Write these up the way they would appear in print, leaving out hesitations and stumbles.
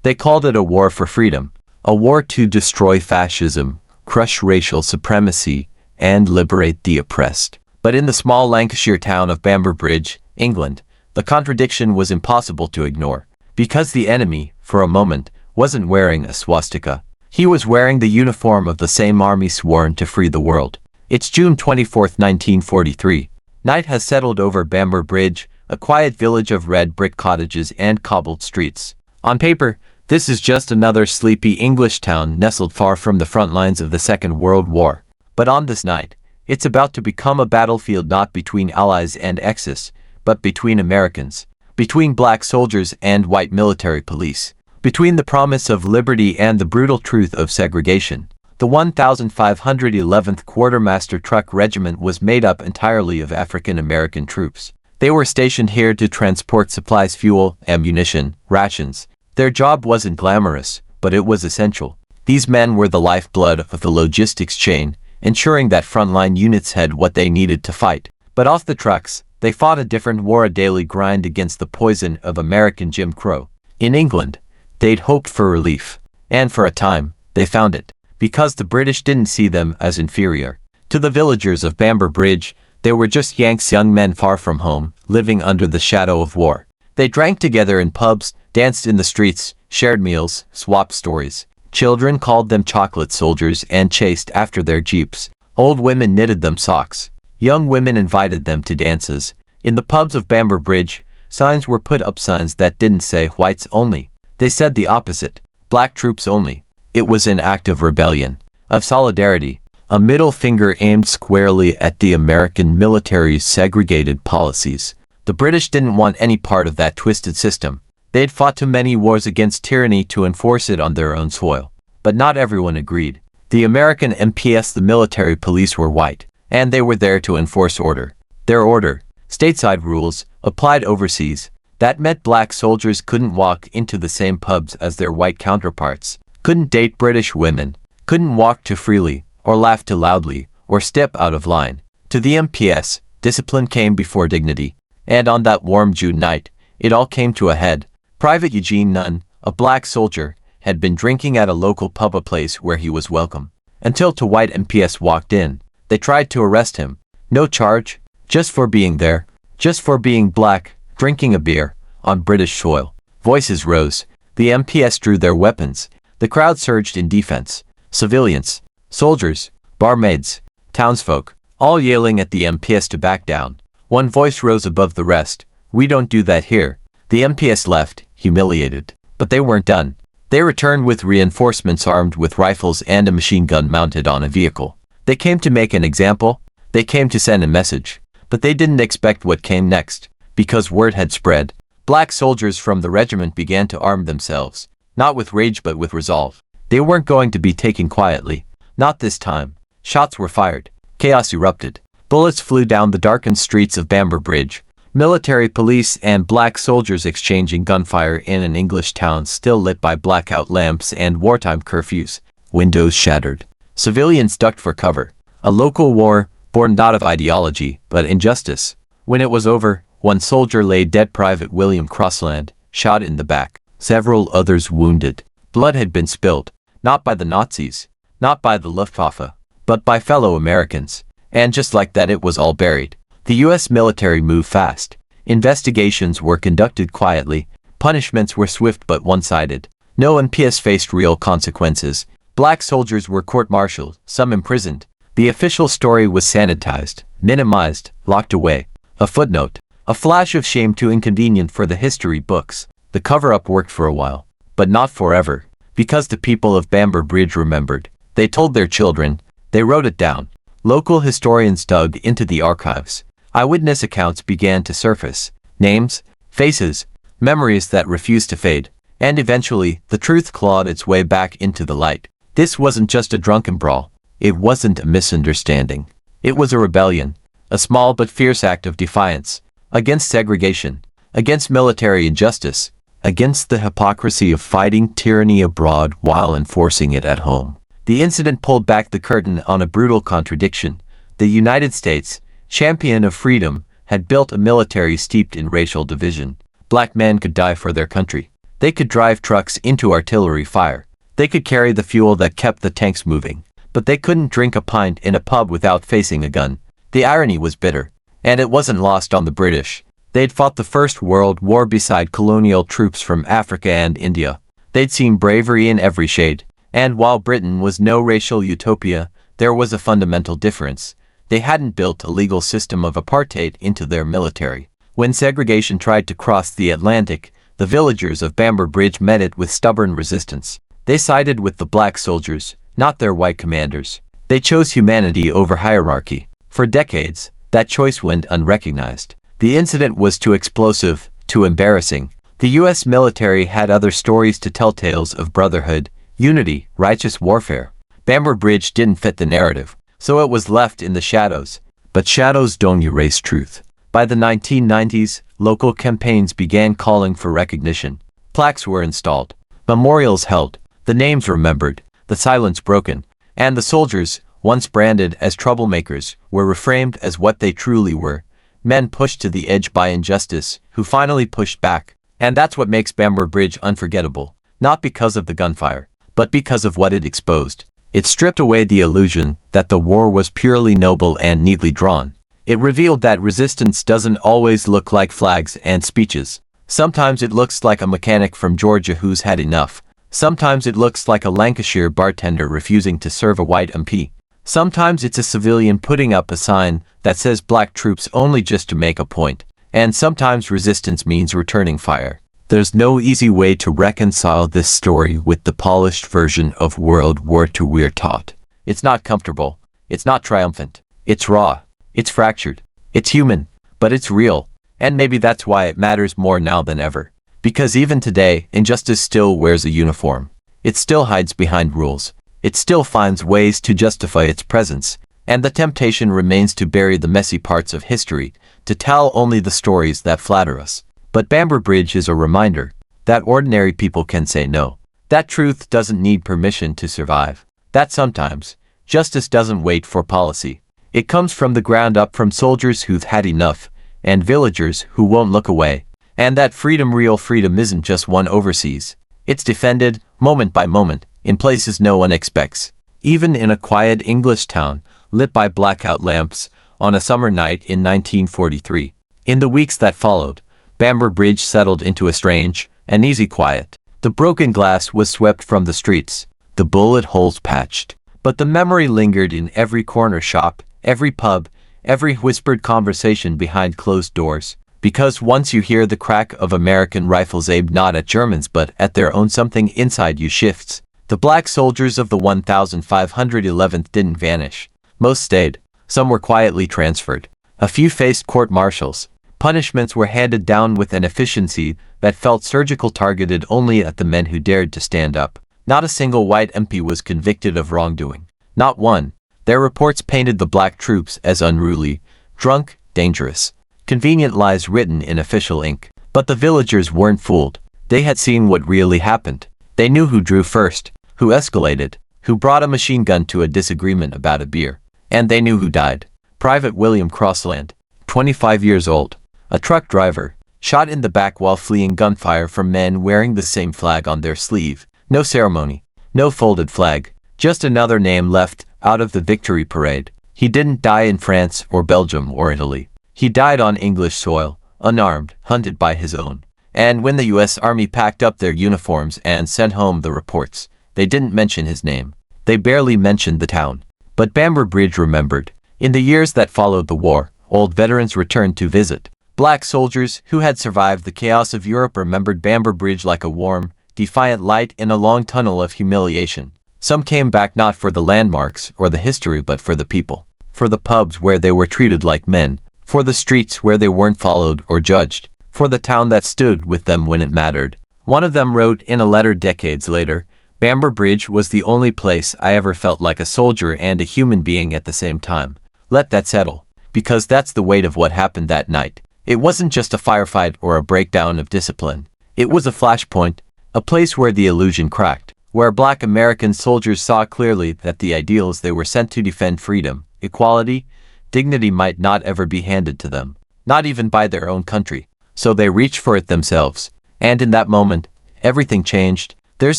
They called it a war for freedom, a war to destroy fascism, crush racial supremacy, and liberate the oppressed. But in the small Lancashire town of Bamber Bridge, England, the contradiction was impossible to ignore, because the enemy, for a moment, wasn't wearing a swastika. He was wearing the uniform of the same army sworn to free the world. It's June 24, 1943. Night has settled over Bamber Bridge, a quiet village of red brick cottages and cobbled streets. On paper, this is just another sleepy English town nestled far from the front lines of the Second World War. But on this night, it's about to become a battlefield not between Allies and Axis, but between Americans, between black soldiers and white military police, between the promise of liberty and the brutal truth of segregation. The 1511th Quartermaster Truck Regiment was made up entirely of African American troops. They were stationed here to transport supplies, fuel, ammunition, rations. Their job wasn't glamorous, but it was essential. These men were the lifeblood of the logistics chain, ensuring that frontline units had what they needed to fight. But off the trucks, they fought a different war, a daily grind against the poison of American Jim Crow. In England, they'd hoped for relief. And for a time, they found it, because the British didn't see them as inferior. To the villagers of Bamber Bridge, they were just Yanks, young men far from home, living under the shadow of war. They drank together in pubs, danced in the streets, shared meals, swapped stories. Children called them chocolate soldiers and chased after their jeeps. Old women knitted them socks. Young women invited them to dances. In the pubs of Bamber Bridge, signs were put up, signs that didn't say whites only. They said the opposite, black troops only. It was an act of rebellion, of solidarity, a middle finger aimed squarely at the American military's segregated policies. The British didn't want any part of that twisted system. They'd fought too many wars against tyranny to enforce it on their own soil. But not everyone agreed. The American MPs, the military police, were white, and they were there to enforce order. Their order, stateside rules, applied overseas. That meant black soldiers couldn't walk into the same pubs as their white counterparts, couldn't date British women, couldn't walk too freely, or laugh too loudly, or step out of line. To the MPs, discipline came before dignity. And on that warm June night, it all came to a head. Private Eugene Nunn, a black soldier, had been drinking at a local pub, a place where he was welcome. Until two white MPs walked in. They tried to arrest him. No charge, just for being there, just for being black, drinking a beer, on British soil. Voices rose. The MPs drew their weapons. The crowd surged in defense. Civilians, soldiers, barmaids, townsfolk, all yelling at the MPs to back down. One voice rose above the rest. "We don't do that here." The MPs left, humiliated. But they weren't done. They returned with reinforcements armed with rifles and a machine gun mounted on a vehicle. They came to make an example. They came to send a message. But they didn't expect what came next. Because word had spread, black soldiers from the regiment began to arm themselves. Not with rage but with resolve. They weren't going to be taken quietly. Not this time. Shots were fired. Chaos erupted. Bullets flew down the darkened streets of Bamber Bridge. Military police and black soldiers exchanging gunfire in an English town still lit by blackout lamps and wartime curfews. Windows shattered. Civilians ducked for cover. A local war, born not of ideology, but injustice. When it was over, one soldier lay dead, Private William Crossland, shot in the back. Several others wounded. Blood had been spilled, not by the Nazis, not by the Luftwaffe, but by fellow Americans. And just like that, it was all buried. The U.S. military moved fast. Investigations were conducted quietly. Punishments were swift but one-sided. No MPs faced real consequences. Black soldiers were court-martialed, some imprisoned. The official story was sanitized, minimized, locked away. A footnote. A flash of shame too inconvenient for the history books. The cover-up worked for a while, but not forever. Because the people of Bamber Bridge remembered. They told their children. They wrote it down. Local historians dug into the archives. Eyewitness accounts began to surface. Names, faces, memories that refused to fade. And eventually, the truth clawed its way back into the light. This wasn't just a drunken brawl. It wasn't a misunderstanding. It was a rebellion. A small but fierce act of defiance. Against segregation. Against military injustice. Against the hypocrisy of fighting tyranny abroad while enforcing it at home. The incident pulled back the curtain on a brutal contradiction. The United States, champion of freedom, had built a military steeped in racial division. Black men could die for their country. They could drive trucks into artillery fire. They could carry the fuel that kept the tanks moving. But they couldn't drink a pint in a pub without facing a gun. The irony was bitter. And it wasn't lost on the British. They'd fought the First World War beside colonial troops from Africa and India. They'd seen bravery in every shade. And while Britain was no racial utopia, there was a fundamental difference. They hadn't built a legal system of apartheid into their military. When segregation tried to cross the Atlantic, the villagers of Bamber Bridge met it with stubborn resistance. They sided with the black soldiers, not their white commanders. They chose humanity over hierarchy. For decades, that choice went unrecognized. The incident was too explosive, too embarrassing. The U.S. military had other stories to tell, tales of brotherhood, unity, righteous warfare. Bamber Bridge didn't fit the narrative, so it was left in the shadows. But shadows don't erase truth. By the 1990s, local campaigns began calling for recognition. Plaques were installed, memorials held, the names remembered, the silence broken, and the soldiers, once branded as troublemakers, were reframed as what they truly were. Men pushed to the edge by injustice, who finally pushed back. And that's what makes Bamber Bridge unforgettable. Not because of the gunfire, but because of what it exposed. It stripped away the illusion that the war was purely noble and neatly drawn. It revealed that resistance doesn't always look like flags and speeches. Sometimes it looks like a mechanic from Georgia who's had enough. Sometimes it looks like a Lancashire bartender refusing to serve a white MP. Sometimes it's a civilian putting up a sign that says black troops only just to make a point. And sometimes resistance means returning fire. There's no easy way to reconcile this story with the polished version of World War II we're taught. It's not comfortable. It's not triumphant. It's raw. It's fractured. It's human. But it's real. And maybe that's why it matters more now than ever. Because even today, injustice still wears a uniform. It still hides behind rules. It still finds ways to justify its presence. And the temptation remains to bury the messy parts of history, to tell only the stories that flatter us. But Bamber Bridge is a reminder that ordinary people can say no. That truth doesn't need permission to survive. That sometimes, justice doesn't wait for policy. It comes from the ground up, from soldiers who've had enough, and villagers who won't look away. And that freedom, real freedom, isn't just won overseas. It's defended, moment by moment, in places no one expects. Even in a quiet English town, lit by blackout lamps, on a summer night in 1943. In the weeks that followed, Bamber Bridge settled into a strange, uneasy quiet. The broken glass was swept from the streets, the bullet holes patched. But the memory lingered in every corner shop, every pub, every whispered conversation behind closed doors. Because once you hear the crack of American rifles aimed not at Germans but at their own, something inside you shifts. The black soldiers of the 1511th didn't vanish. Most stayed. Some were quietly transferred. A few faced court-martials. Punishments were handed down with an efficiency that felt surgical, targeted only at the men who dared to stand up. Not a single white MP was convicted of wrongdoing. Not one. Their reports painted the black troops as unruly, drunk, dangerous. Convenient lies written in official ink. But the villagers weren't fooled. They had seen what really happened. They knew who drew first, who escalated, who brought a machine gun to a disagreement about a beer. And they knew who died. Private William Crossland, 25 years old, a truck driver, shot in the back while fleeing gunfire from men wearing the same flag on their sleeve. No ceremony, no folded flag, just another name left out of the victory parade. He didn't die in France or Belgium or Italy. He died on English soil, unarmed, hunted by his own. And when the U.S. Army packed up their uniforms and sent home the reports, they didn't mention his name. They barely mentioned the town. But Bamber Bridge remembered. In the years that followed the war, old veterans returned to visit. Black soldiers who had survived the chaos of Europe remembered Bamber Bridge like a warm, defiant light in a long tunnel of humiliation. Some came back not for the landmarks or the history but for the people. For the pubs where they were treated like men. For the streets where they weren't followed or judged. For the town that stood with them when it mattered. One of them wrote in a letter decades later, "Bamber Bridge was the only place I ever felt like a soldier and a human being at the same time." Let that settle. Because that's the weight of what happened that night. It wasn't just a firefight or a breakdown of discipline. It was a flashpoint, a place where the illusion cracked, where black American soldiers saw clearly that the ideals they were sent to defend, freedom, equality, dignity, might not ever be handed to them, not even by their own country. So they reached for it themselves. And in that moment, everything changed. There's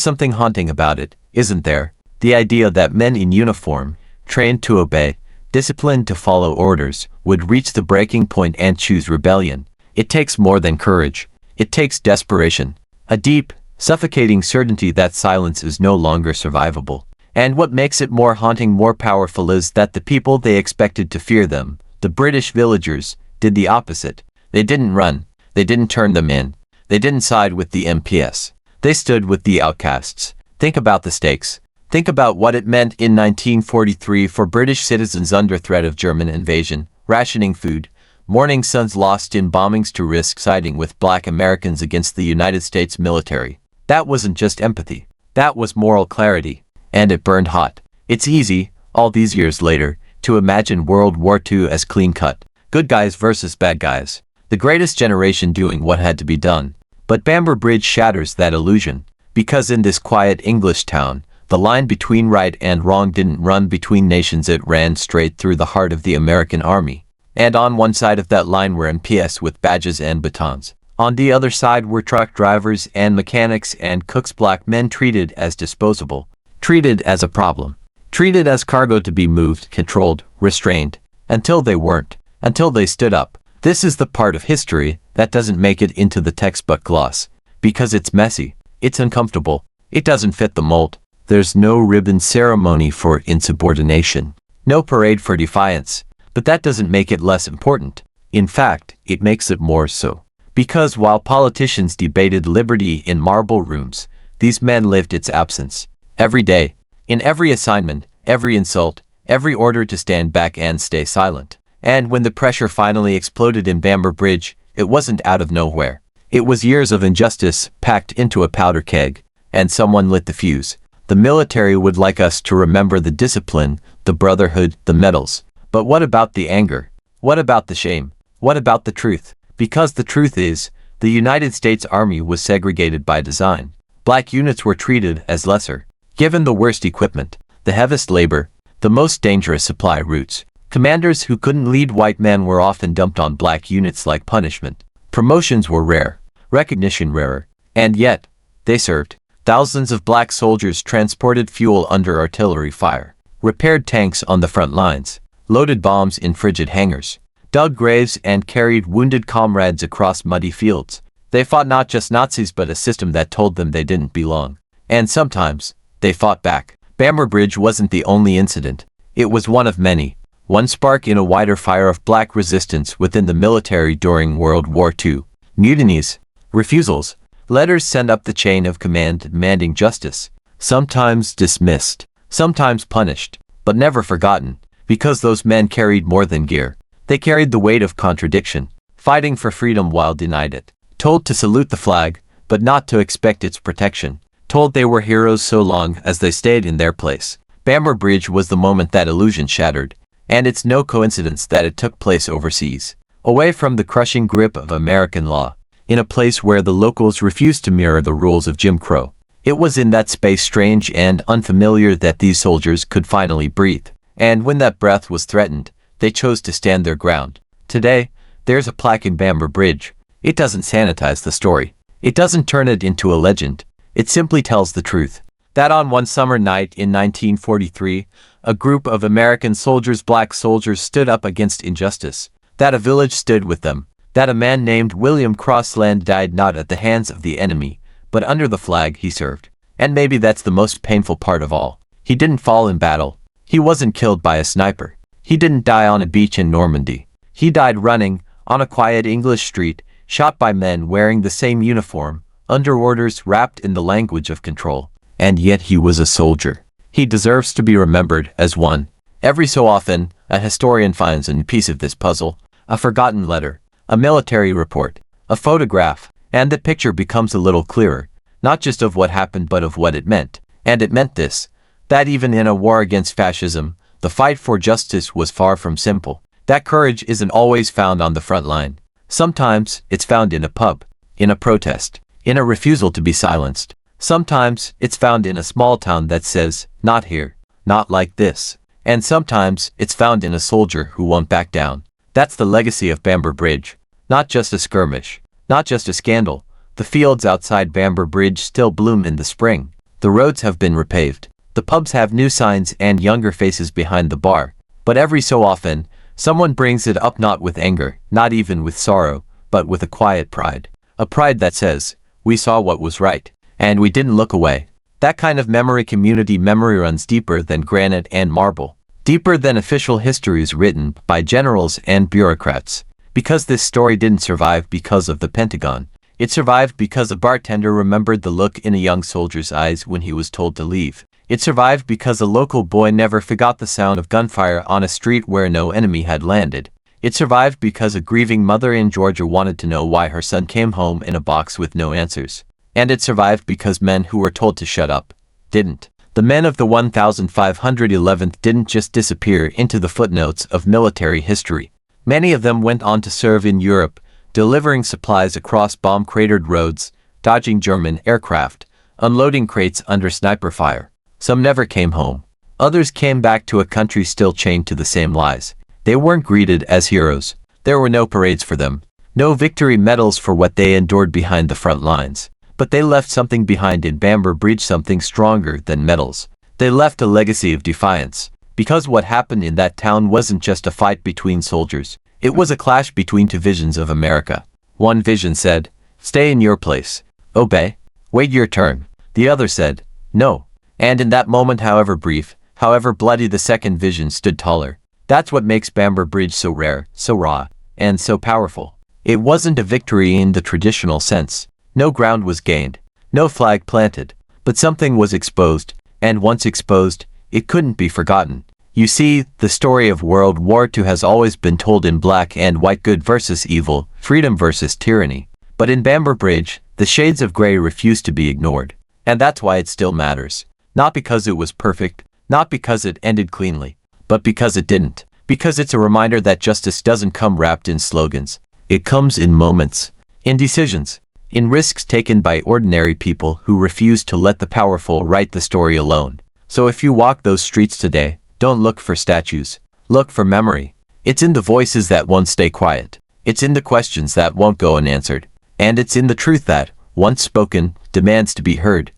something haunting about it, isn't there? The idea that men in uniform, trained to obey, disciplined to follow orders, would reach the breaking point and choose rebellion. It takes more than courage. It takes desperation. A deep, suffocating certainty that silence is no longer survivable. And what makes it more haunting, more powerful, is that the people they expected to fear them, the British villagers, did the opposite. They didn't run. They didn't turn them in. They didn't side with the MPS. They stood with the outcasts. Think about the stakes. Think about what it meant in 1943 for British citizens under threat of German invasion, rationing food, mourning sons lost in bombings, to risk siding with Black Americans against the United States military. That wasn't just empathy. That was moral clarity. And it burned hot. It's easy, all these years later, to imagine World War II as clean-cut. Good guys versus bad guys. The greatest generation doing what had to be done. But Bamber Bridge shatters that illusion. Because in this quiet English town, the line between right and wrong didn't run between nations, it ran straight through the heart of the American army. And on one side of that line were MPS with badges and batons. On the other side were truck drivers and mechanics and cooks, black men treated as disposable, treated as a problem, treated as cargo to be moved, controlled, restrained, until they weren't, until they stood up. This is the part of history that doesn't make it into the textbook gloss, because it's messy, it's uncomfortable, it doesn't fit the mold. There's no ribbon ceremony for insubordination, no parade for defiance, but that doesn't make it less important. In fact, it makes it more so. Because while politicians debated liberty in marble rooms, these men lived its absence. Every day, in every assignment, every insult, every order to stand back and stay silent. And when the pressure finally exploded in Bamber Bridge, it wasn't out of nowhere. It was years of injustice packed into a powder keg, and someone lit the fuse. The military would like us to remember the discipline, the brotherhood, the medals. But what about the anger? What about the shame? What about the truth? Because the truth is, the United States Army was segregated by design. Black units were treated as lesser, given the worst equipment, the heaviest labor, the most dangerous supply routes. Commanders who couldn't lead white men were often dumped on black units like punishment. Promotions were rare, recognition rarer, and yet, they served. Thousands of black soldiers transported fuel under artillery fire, repaired tanks on the front lines, loaded bombs in frigid hangars, dug graves and carried wounded comrades across muddy fields. They fought not just Nazis but a system that told them they didn't belong. And sometimes, they fought back. Bamber Bridge wasn't the only incident. It was one of many. One spark in a wider fire of black resistance within the military during World War II. Mutinies, refusals, letters sent up the chain of command demanding justice. Sometimes dismissed, sometimes punished, but never forgotten, because those men carried more than gear. They carried the weight of contradiction, fighting for freedom while denied it. Told to salute the flag, but not to expect its protection. Told they were heroes so long as they stayed in their place. Bamber Bridge was the moment that illusion shattered. And it's no coincidence that it took place overseas, away from the crushing grip of American law, in a place where the locals refused to mirror the rules of Jim Crow. It was in that space, strange and unfamiliar, that these soldiers could finally breathe. And when that breath was threatened, they chose to stand their ground. Today, there's a plaque in Bamber Bridge. It doesn't sanitize the story. It doesn't turn it into a legend. It simply tells the truth. That on one summer night in 1943, a group of American soldiers, black soldiers, stood up against injustice. That a village stood with them. That a man named William Crossland died not at the hands of the enemy, but under the flag he served. And maybe that's the most painful part of all. He didn't fall in battle. He wasn't killed by a sniper. He didn't die on a beach in Normandy. He died running, on a quiet English street, shot by men wearing the same uniform, under orders wrapped in the language of control. And yet he was a soldier. He deserves to be remembered as one. Every so often, a historian finds a piece of this puzzle, a forgotten letter, a military report, a photograph, and the picture becomes a little clearer, not just of what happened but of what it meant. And it meant this, that even in a war against fascism, the fight for justice was far from simple. That courage isn't always found on the front line. Sometimes, it's found in a pub, in a protest, in a refusal to be silenced. Sometimes, it's found in a small town that says, not here, not like this. And sometimes, it's found in a soldier who won't back down. That's the legacy of Bamber Bridge. Not just a skirmish, not just a scandal, The fields outside Bamber Bridge still bloom in the spring. The roads have been repaved. The pubs have new signs and younger faces behind the bar. But every so often, someone brings it up, not with anger, not even with sorrow, but with a quiet pride. A pride that says, we saw what was right, and we didn't look away. That kind of community memory runs deeper than granite and marble, deeper than official histories written by generals and bureaucrats. Because this story didn't survive because of the Pentagon. It survived because a bartender remembered the look in a young soldier's eyes when he was told to leave. It survived because a local boy never forgot the sound of gunfire on a street where no enemy had landed. It survived because a grieving mother in Georgia wanted to know why her son came home in a box with no answers. And it survived because men who were told to shut up didn't. The men of the 1511th didn't just disappear into the footnotes of military history. Many of them went on to serve in Europe, delivering supplies across bomb-cratered roads, dodging German aircraft, unloading crates under sniper fire. Some never came home. Others came back to a country still chained to the same lies. They weren't greeted as heroes. There were no parades for them, no victory medals for what they endured behind the front lines. But they left something behind in Bamber Bridge, something stronger than medals. They left a legacy of defiance. Because what happened in that town wasn't just a fight between soldiers. It was a clash between two visions of America. One vision said, stay in your place, obey, wait your turn. The other said, no. And in that moment, however brief, however bloody, the second vision stood taller. That's what makes Bamber Bridge so rare, so raw, and so powerful. It wasn't a victory in the traditional sense. No ground was gained, no flag planted, but something was exposed, and once exposed, it couldn't be forgotten. You see, the story of World War II has always been told in black and white, good versus evil, freedom versus tyranny. But in Bamber Bridge, the shades of gray refuse to be ignored. And that's why it still matters. Not because it was perfect, not because it ended cleanly, but because it didn't. Because it's a reminder that justice doesn't come wrapped in slogans. It comes in moments, in decisions, in risks taken by ordinary people who refuse to let the powerful write the story alone. So if you walk those streets today, don't look for statues. Look for memory. It's in the voices that won't stay quiet. It's in the questions that won't go unanswered. And it's in the truth that, once spoken, demands to be heard.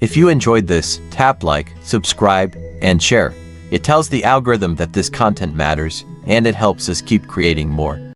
If you enjoyed this, tap like, subscribe, and share. It tells the algorithm that this content matters, and it helps us keep creating more.